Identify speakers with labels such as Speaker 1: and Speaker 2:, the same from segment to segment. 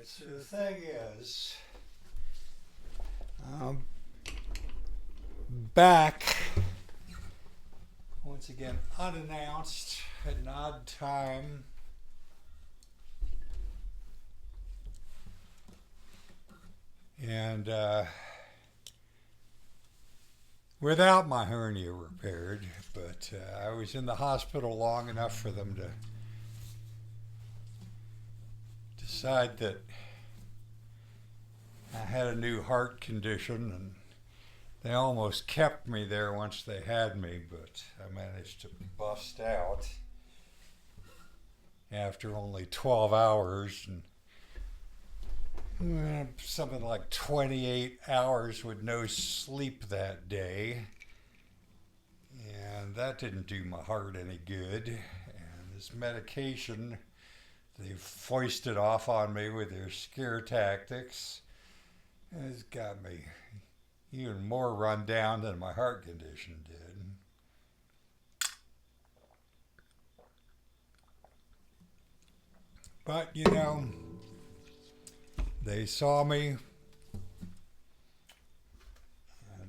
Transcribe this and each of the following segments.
Speaker 1: Alright, so the thing is, I'm back once again unannounced at an odd time. And without my hernia repaired, but I was in the hospital long enough for them to decide that I had a new heart condition, and they almost kept me there once they had me, but I managed to bust out after only 12 hours, and something like 28 hours with no sleep that day, and that didn't do my heart any good. And this medication, they foisted off on me with their scare tactics, has got me even more run down than my heart condition did. But you know, they saw me and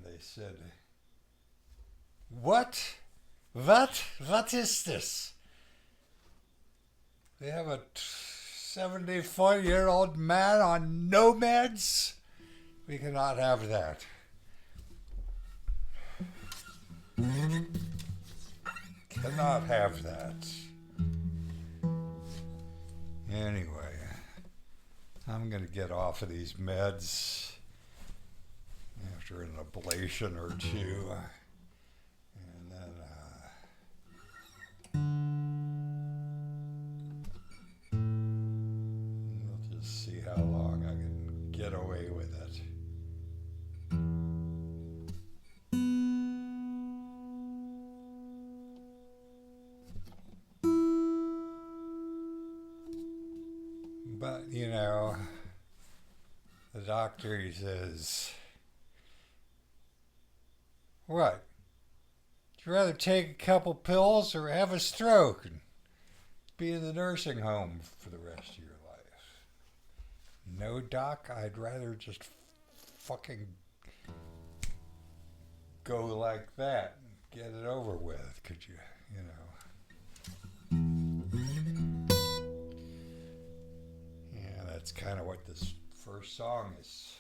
Speaker 1: they said, What is this? They have a 74-year-old man on no meds? We cannot have that. Cannot have that. Anyway, I'm going to get off of these meds after an ablation or two. And then we'll just see how long I can get away with it. But, you know, the doctor, he says, what? Would you rather take a couple pills or have a stroke and be in the nursing home for the rest of your life? No, doc, I'd rather just fucking go like that and get it over with. Could you, you know? That's kind of what this first song is.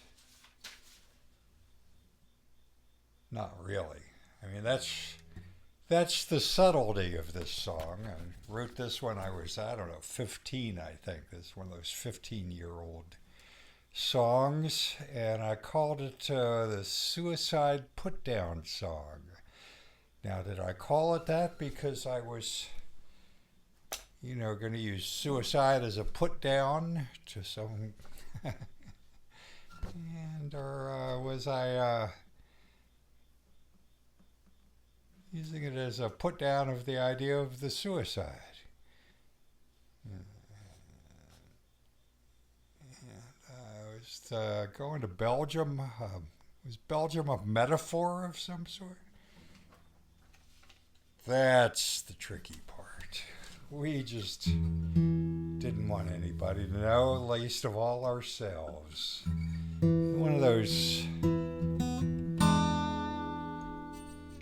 Speaker 1: Not really. I mean, that's the subtlety of this song. I wrote this when I was, 15, I think. This is one of those 15-year-old songs, and I called it the Suicide Put-Down song. Now, did I call it that because I was, you know, going to use suicide as a put down to some, and or was I using it as a put down of the idea of the suicide? I was going to Belgium. Was Belgium a metaphor of some sort? That's the tricky part. We just didn't want anybody to know, least of all ourselves. One of those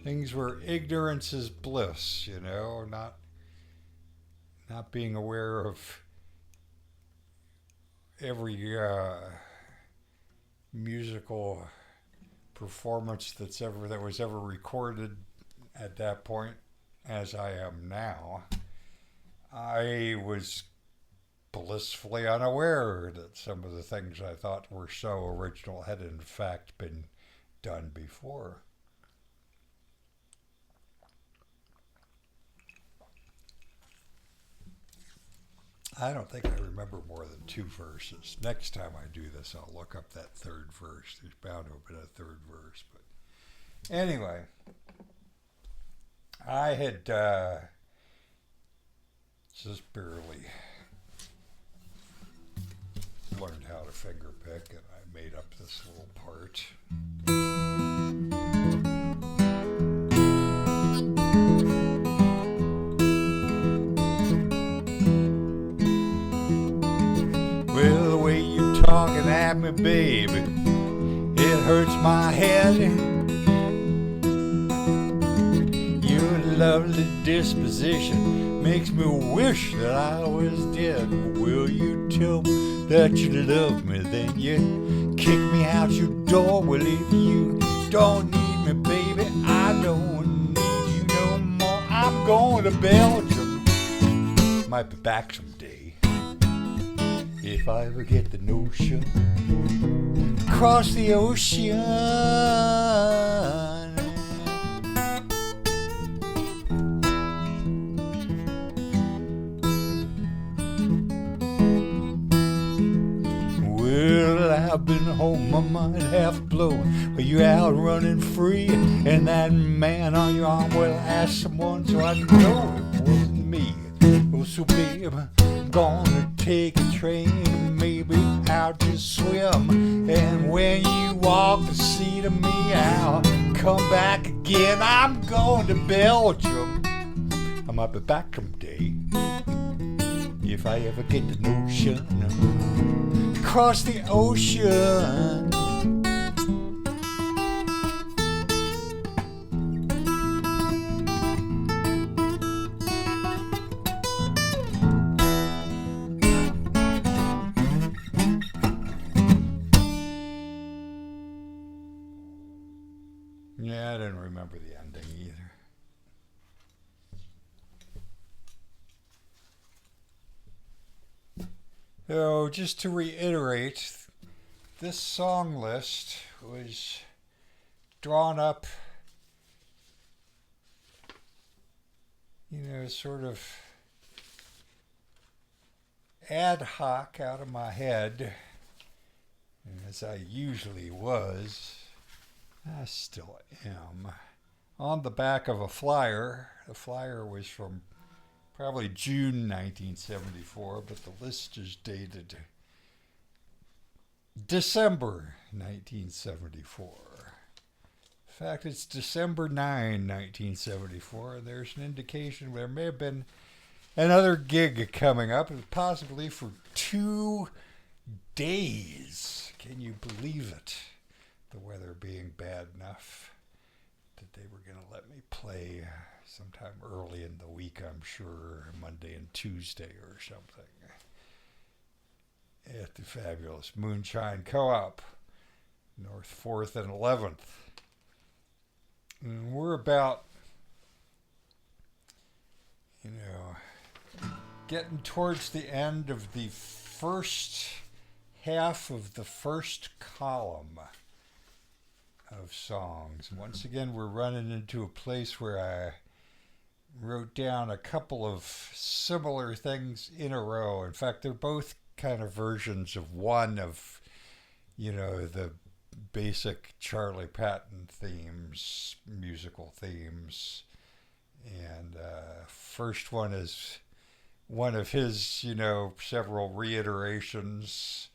Speaker 1: things where ignorance is bliss, you know, not being aware of every musical performance that was ever recorded at that point, as I am now. I was blissfully unaware that some of the things I thought were so original had in fact been done before. I don't think I remember more than 2 verses. Next time I do this, I'll look up that third verse. There's bound to have been a third verse. But anyway, I had just barely learned how to finger pick, and I made up this little part. Well, the way you at me, baby. It hurts my head. Your lovely disposition makes me wish that I was dead. Will you tell me that you love me? Then you kick me out your door. Well, if you don't need me, baby, I don't need you no more. I'm going to Belgium. Might be back someday. If I ever get the notion, cross the ocean. Well, I've been home, my mind half blown. Are you out running free? And that man on your arm, well, ask someone so I know it wasn't me. Oh, so babe, I'm gonna take a train, maybe out to swim. And when you walk the sea to me, I'll come back again. I'm going to Belgium. I might be back someday. If I ever get the notion, cross the ocean. Yeah, I didn't remember the ending either. So, just to reiterate, this song list was drawn up, sort of ad hoc out of my head, as I usually was. I still am. On the back of a flyer. The flyer was from probably June 1974, but the list is dated December 1974. In fact, it's December 9, 1974, and there's an indication there may have been another gig coming up, possibly for 2 days. Can you believe it? The weather being bad enough that they were going to let me play sometime early in the week, I'm sure, Monday and Tuesday or something, at the fabulous Moonshine Co-op, North 4th and 11th. And we're about, getting towards the end of the first half of the first column of songs. Once again, we're running into a place where I wrote down a couple of similar things in a row. In fact, they're both kind of versions of one of, the basic Charlie Patton themes, musical themes. And first one is one of his, several reiterations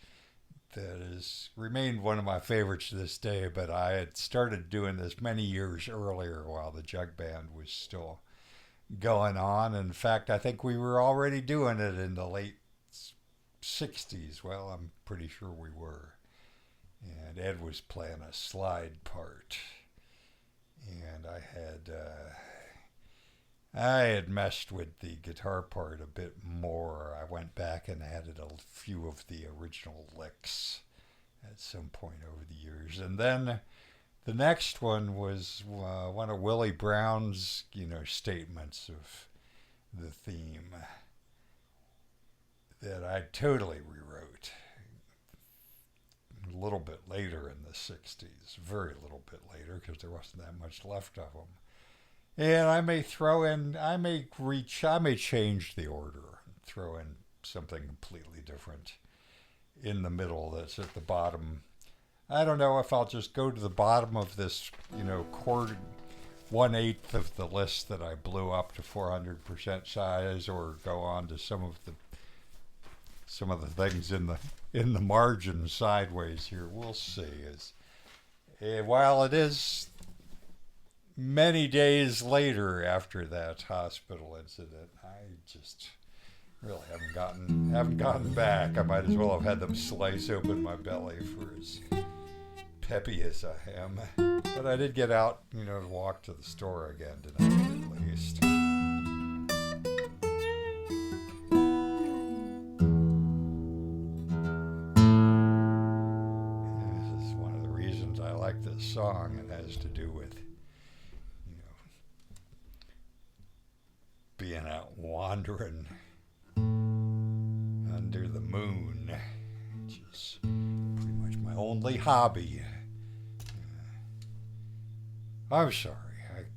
Speaker 1: that has remained one of my favorites to this day, but I had started doing this many years earlier while the jug band was still going on. In fact, I think we were already doing it in the late 60s. Well, I'm pretty sure we were. And Ed was playing a slide part. And I had messed with the guitar part a bit more. I went back and added a few of the original licks at some point over the years. And then the next one was one of Willie Brown's, statements of the theme that I totally rewrote a little bit later in the 60s, very little bit later, because there wasn't that much left of them. And I may change the order, throw in something completely different in the middle that's at the bottom. I don't know if I'll just go to the bottom of this, chord 1/8 of the list that I blew up to 400% size, or go on to some of the things in the margin sideways here. We'll see. While it is many days later after that hospital incident, Really haven't gotten back. I might as well have had them slice open my belly for as peppy as I am. But I did get out, to walk to the store again tonight at least. This is one of the reasons I like this song. It has to do with, being out wandering under the moon, which is pretty much my only hobby. I'm sorry,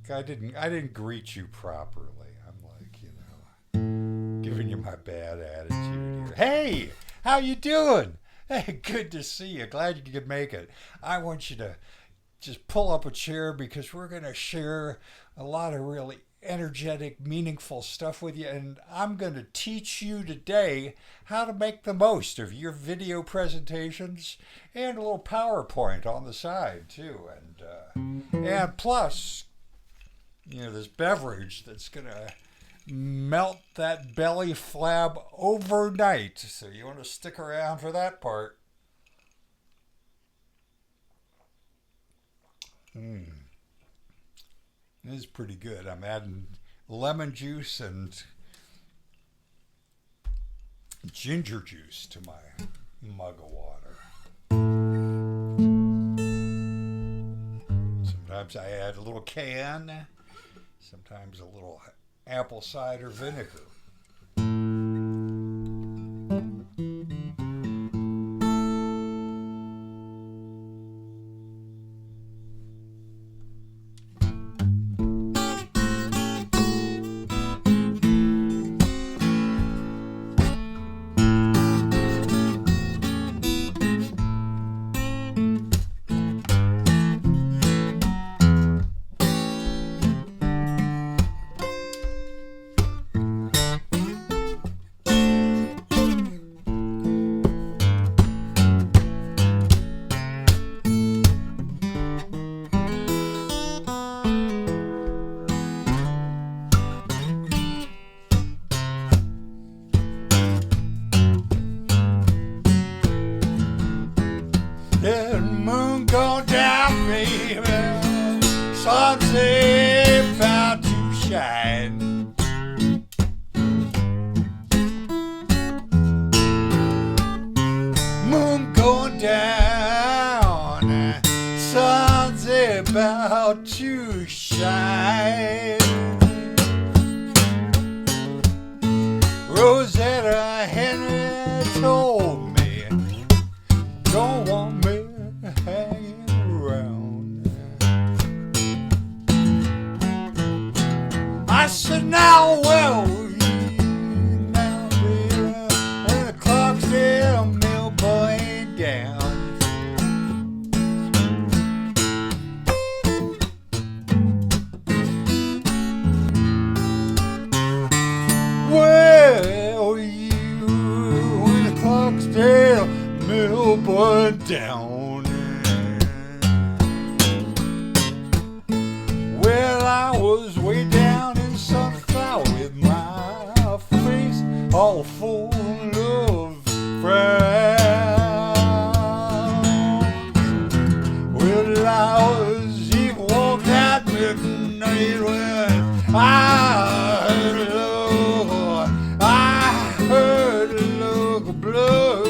Speaker 1: I didn't greet you properly. I'm like, giving you my bad attitude here. Hey, how you doing? Hey, good to see you. Glad you could make it. I want you to just pull up a chair because we're going to share a lot of really energetic, meaningful stuff with you, and I'm going to teach you today how to make the most of your video presentations and a little PowerPoint on the side too, and plus, this beverage that's going to melt that belly flab overnight. So you want to stick around for that part. It is pretty good. I'm adding lemon juice and ginger juice to my mug of water. Sometimes I add a little cayenne, sometimes a little apple cider vinegar. The moon go down, baby, sun's about to shine. Moon going down, sun's about to shine. Rosetta Henry told me, don't want me hanging around. I said, now, well, now, baby, when the clock's there, mill boy ain't down. Well, when the clock's there, mill boy down. Well, I was way down in Sunflower with my face all full of frowns. Well, I was even walked out midnight when I heard a look of blood.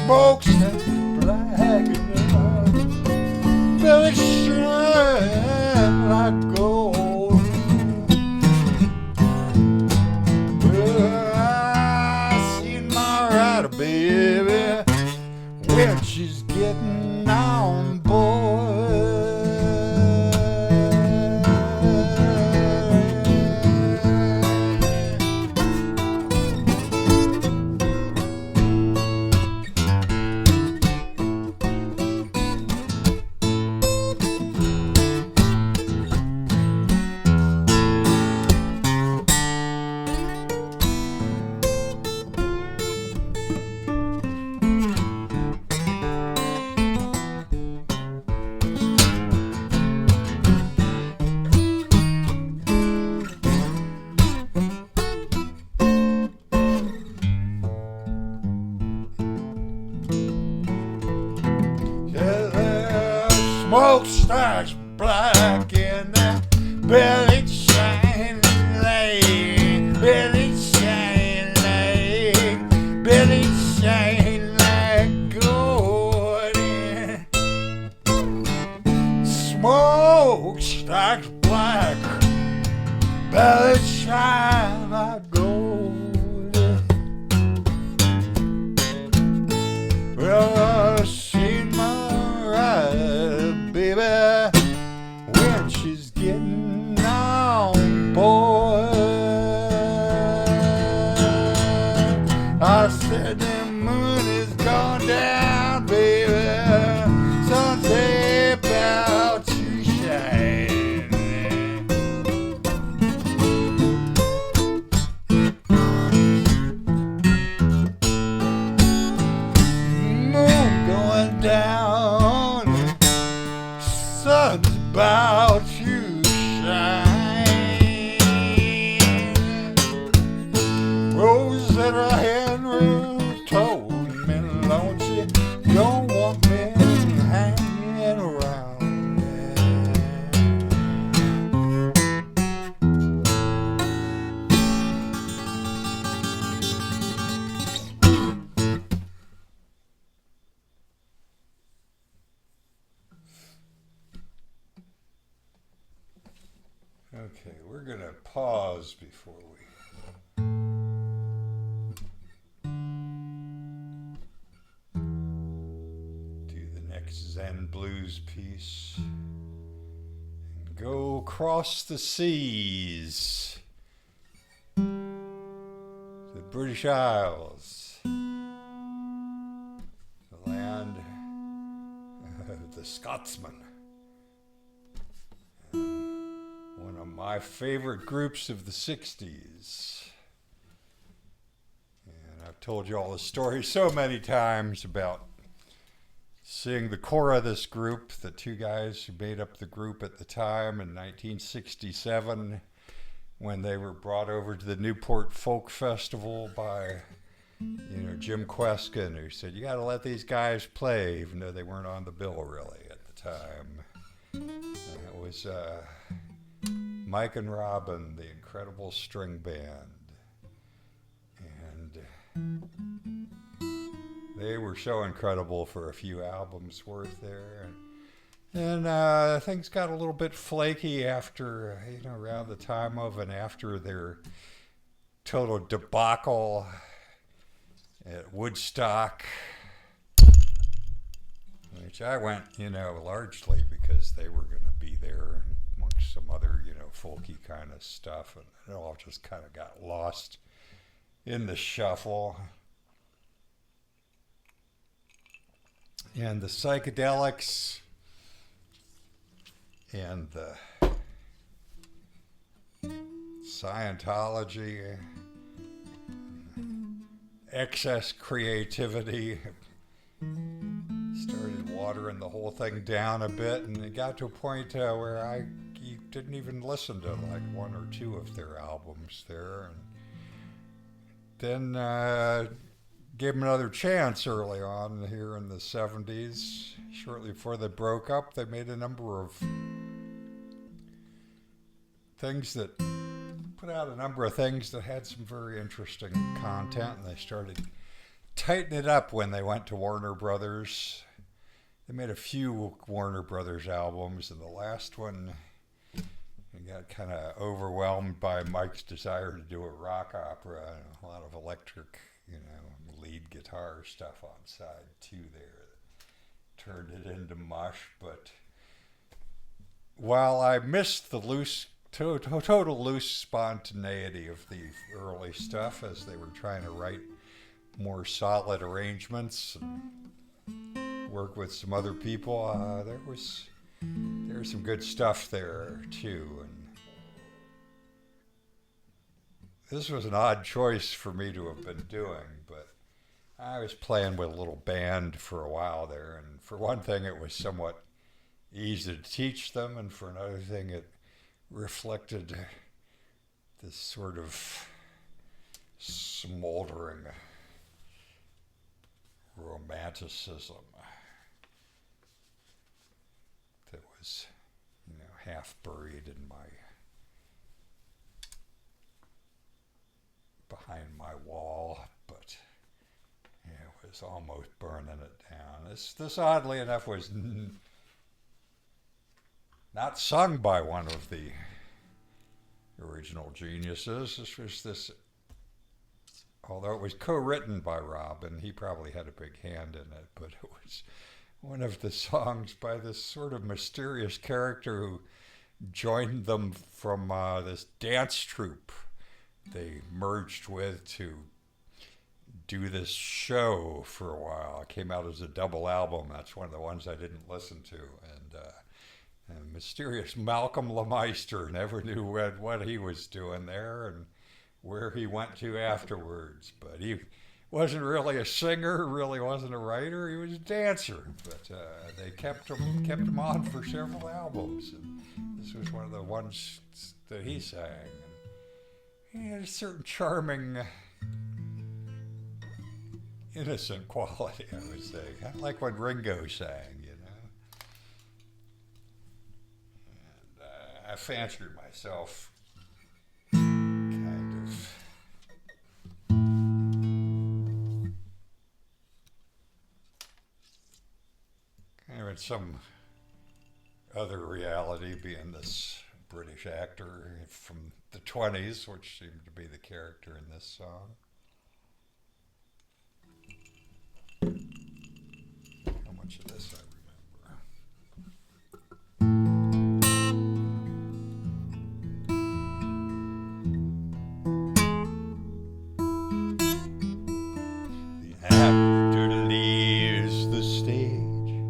Speaker 1: smokestack black enough, belly shine like gold. Well, I seen my rider, baby, when she's getting on board. Smokestacks black in the belly shine like, belly shine like, belly shine like gold. Smokestacks black, belly shine like gold. Well, I seen my ride, baby, when she's getting on board. I said the moon is gone down, baby, sun's about to shine. Moon going down, sun's about to shine. Rosetta Henry told me, don't you don't want me hanging around. Okay, we're going to pause before we do the next Zen blues piece and go across the seas, the British Isles, the land of the Scotsman. One of my favorite groups of the 60s. And I've told you all the story so many times about seeing the core of this group, the two guys who made up the group at the time in 1967 when they were brought over to the Newport Folk Festival by, Jim Kweskin, who said, you got to let these guys play, even though they weren't on the bill really at the time. And it was Mike and Robin, the incredible string band. And they were so incredible for a few albums worth there. And things got a little bit flaky after, around the time of and after their total debacle at Woodstock, which I went, largely because they were going to be there amongst some other, folky kind of stuff, and it all just kind of got lost in the shuffle. And the psychedelics and the Scientology, excess creativity started watering the whole thing down a bit, and it got to a point where you didn't even listen to like one or two of their albums there, and then gave them another chance early on here in the 70s. Shortly before they broke up, they made a number of things that put out a number of things that had some very interesting content, and they started tighten it up when they went to Warner Brothers. They made a few Warner Brothers albums, and the last one got kind of overwhelmed by Mike's desire to do a rock opera and a lot of electric, lead guitar stuff on side two there. Turned it into mush, but while I missed the total loose spontaneity of the early stuff as they were trying to write more solid arrangements and work with some other people, there was some good stuff there too. And this was an odd choice for me to have been doing, but I was playing with a little band for a while there, and for one thing it was somewhat easy to teach them, and for another thing it reflected this sort of smoldering romanticism that was, half buried in behind my wall, but it was almost burning it down. This oddly enough was not sung by one of the original geniuses. Although it was co-written by Rob, and he probably had a big hand in it, but it was one of the songs by this sort of mysterious character who joined them from this dance troupe they merged with to do this show for a while. It came out as a double album. That's one of the ones I didn't listen to. And mysterious Malcolm LeMeister never knew what he was doing there and where he went to afterwards. But he wasn't really a singer, really wasn't a writer. He was a dancer. But they kept him on for several albums. And this was one of the ones that he sang. And he had a certain charming, innocent quality, I would say. Kind of like when Ringo sang, And I fancied myself kind of in some other reality, being this British actor from the 20s, which seemed to be the character in this song. How much of this I remember. The actor leaves the stage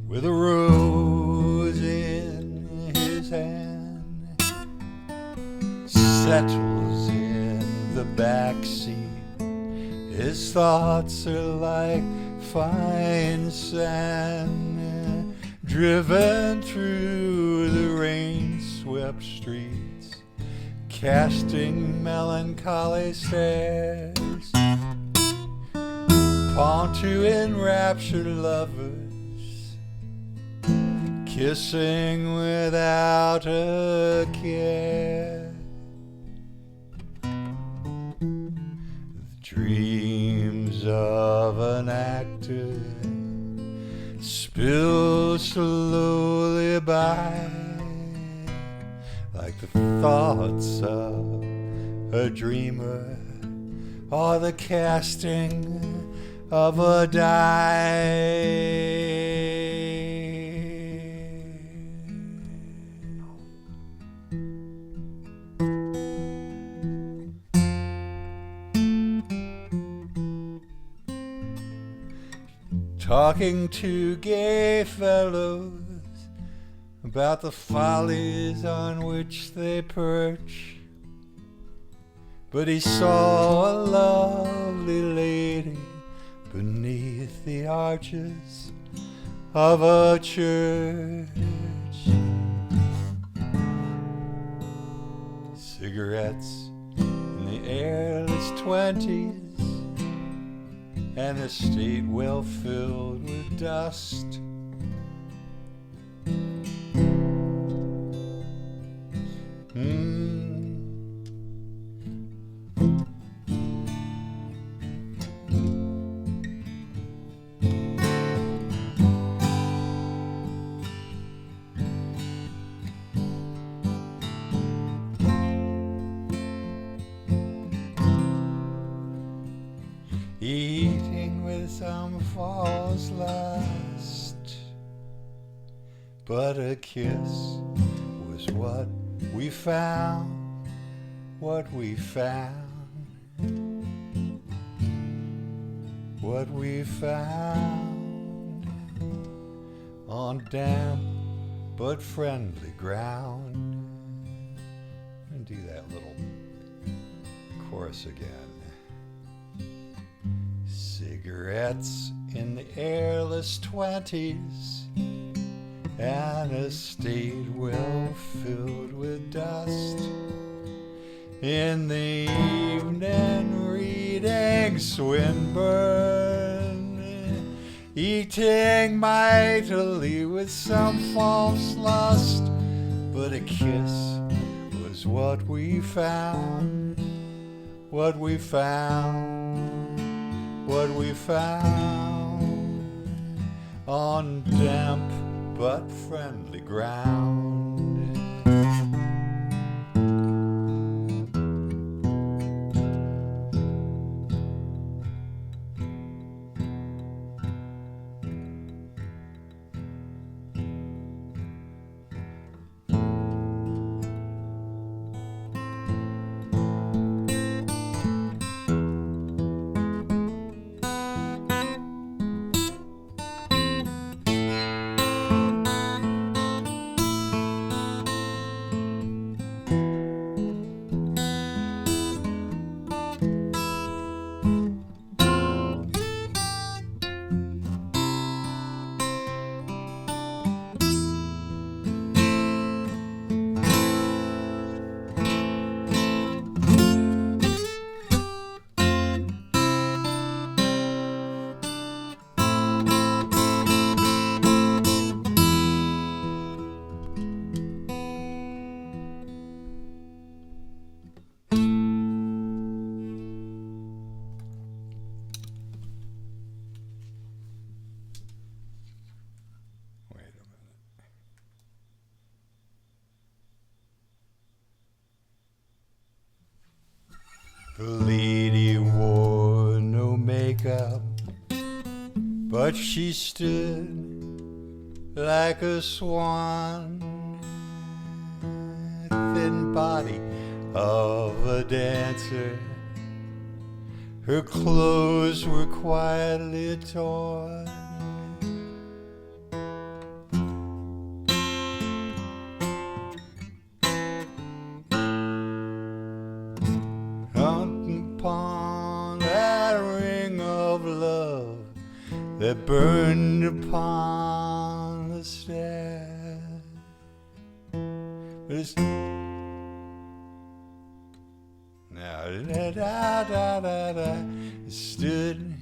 Speaker 1: with a rose in his hand, settles in the back seat. His thoughts are like fine sand, driven through the rain-swept streets, casting melancholy stares upon two enraptured lovers, kissing without a care. Dreams of an actor spill slowly by, like the thoughts of a dreamer or the casting of a die. Talking to gay fellows about the follies on which they perch, but he saw a lovely lady beneath the arches of a church. Cigarettes in the airless 20s, and the street well filled with dust. some false lust, but a kiss was what we found, what we found, what we found on damp but friendly ground. And do that little chorus again. Cigarettes in the airless 20s, an estate well filled with dust. In the evening reading Swinburne, eating mightily with some false lust, but a kiss was what we found, what we found, what we found on damp but friendly ground. The lady wore no makeup, but she stood like a swan. Thin body of a dancer, her clothes were quietly torn. Upon that ring of love that burned upon the stair. But it's now it stood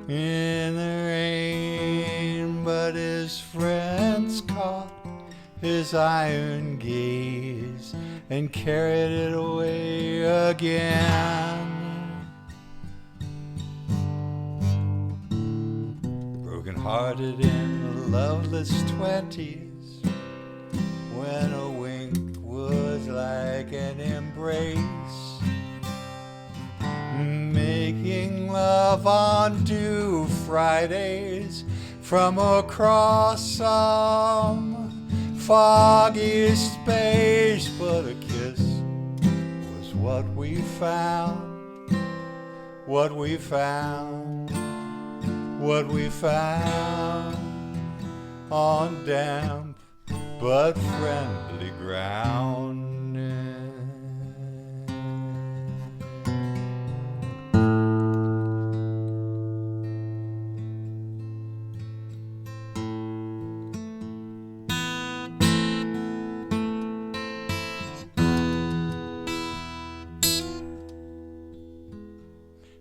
Speaker 1: in the rain, but his friends caught his iron gaze and carried it away again. Broken-hearted in the loveless 20s, when a wink was like an embrace, making love on dew Fridays from across some foggy space, but a kiss was what we found, what we found, what we found on damp but friendly ground.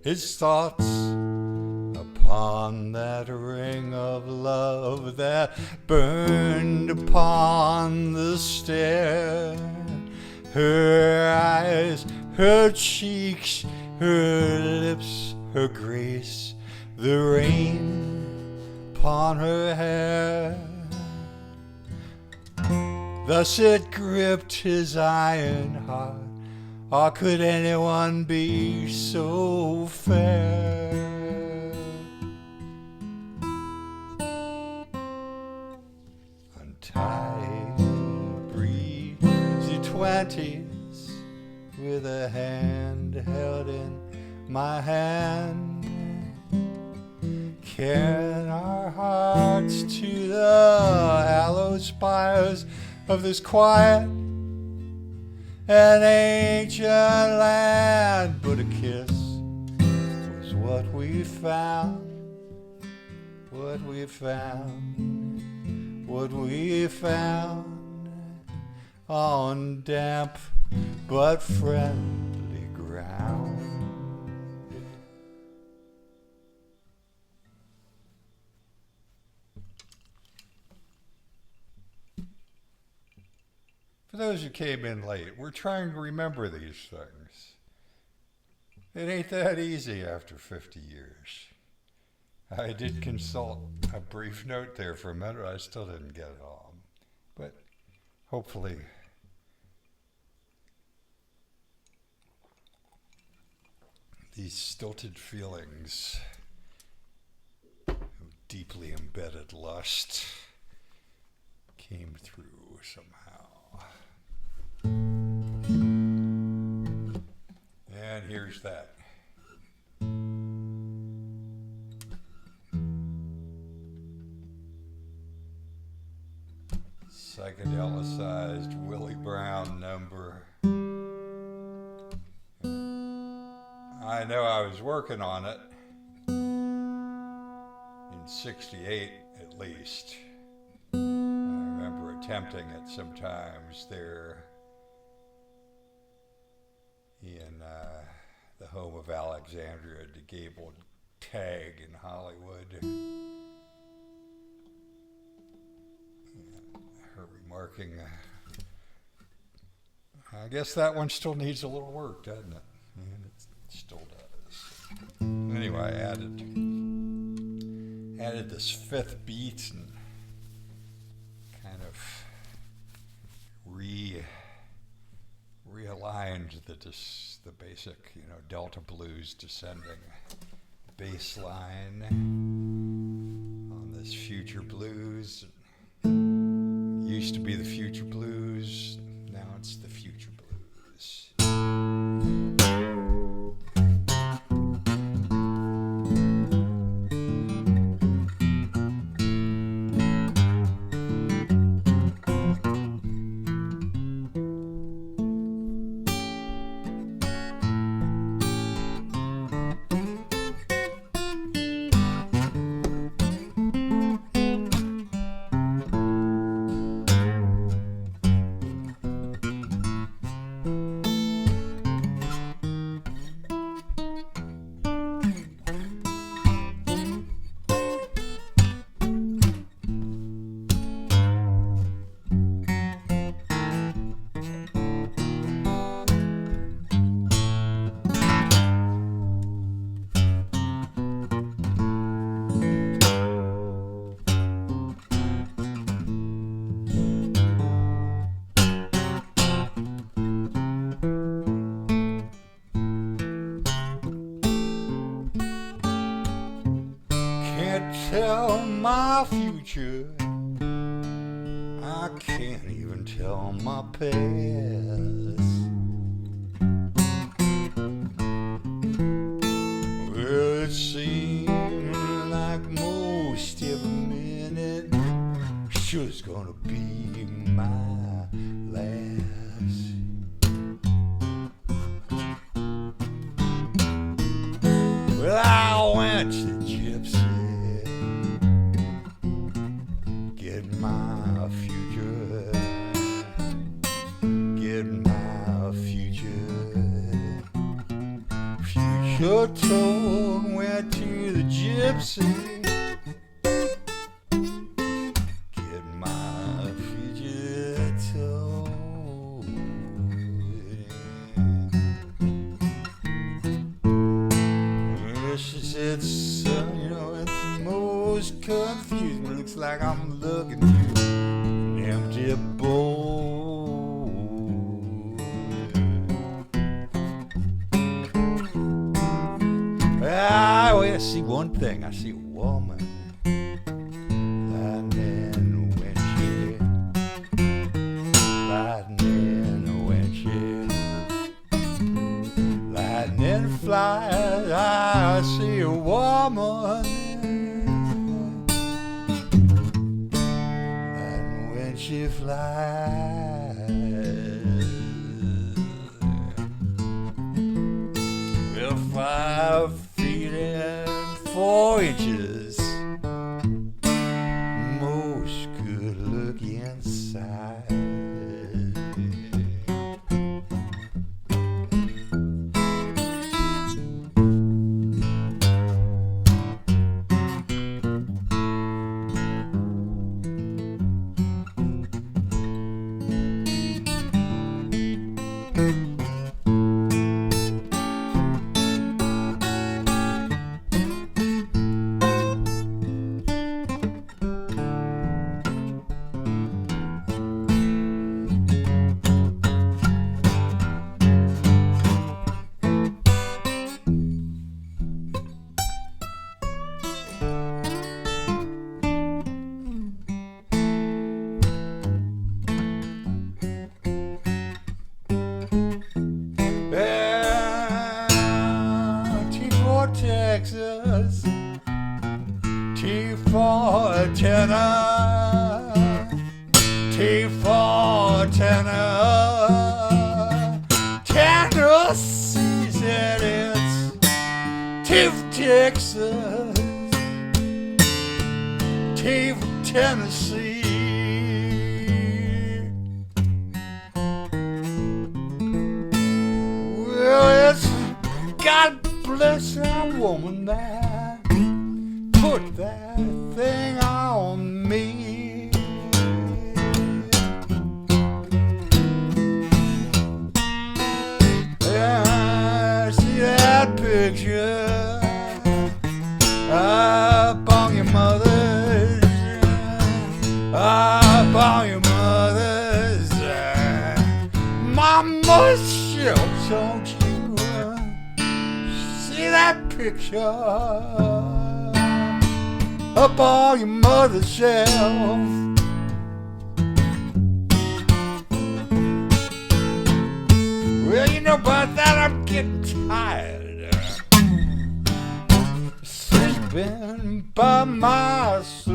Speaker 1: His thoughts upon that ring of love that burned upon the stair. Her eyes, her cheeks, her lips, her grace, the rain upon her hair. Thus it gripped his iron heart. Or could anyone be so fair? twenties with a hand held in my hand, carrying our hearts to the hallowed spires of this quiet and ancient land. But a kiss was what we found, what we found, what we found on damp but friendly ground. For those who came in late, we're trying to remember these things. It ain't that easy after 50 years. I did consult a brief note there for a minute. I still didn't get it all. But hopefully these stilted feelings of deeply embedded lust came through somehow. And here's that. Psychedelicized Willie Brown number. I know I was working on it in 68 at least. I remember attempting it sometimes there in the home of Alexandria DeGable Tag in Hollywood. Her remarking, I guess that one still needs a little work, doesn't it? And it still does. Anyway, I added this fifth beat and kind of realigned the basic, Delta blues descending bass line on this future blues. It used to be the future blues, now it's the future blues. Tell my future, I can't even tell my past. Well, it seems like most every minute sure's gonna be my last. Well, I went to the gypsy, get my future, get my future. Future told went to the gypsy, get my future told. She said, son, it's the most confused. It looks like I'm looking through an empty bowl. I see one thing. I see a woman lightning when she lightning flies, I see a woman, and when she flies, with 5 feet and 4 inches, most good looking size. Texas, T for tenor, T for tenor, Tennessee said it's T for Texas, T for Tennessee. Well, it's God bless that woman that put that thing on me. Yeah, I see that picture up on your mother's, up on your mother's mama's shelf, don't you? See that picture up on your mother's shelf. Well, you know about that, I'm getting tired sleeping by myself.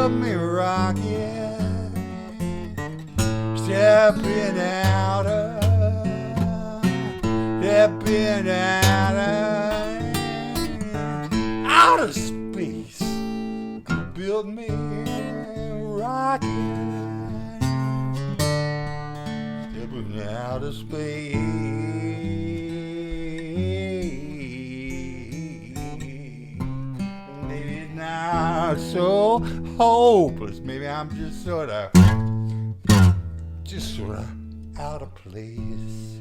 Speaker 1: Me rocking, stepping out of outer space, build me rocking, stepping out of space. Maybe it's not so hopeless. Maybe I'm just sort of out of place.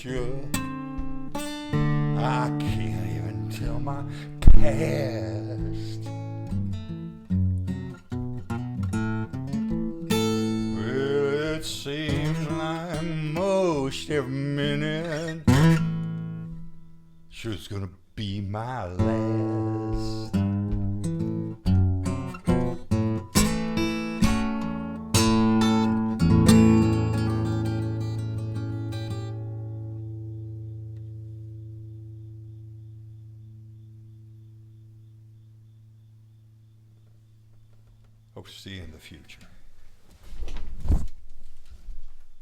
Speaker 1: future. I can't even tell my past. Well, it seems like most every minute sure's gonna be my last. Hope to see you in the future.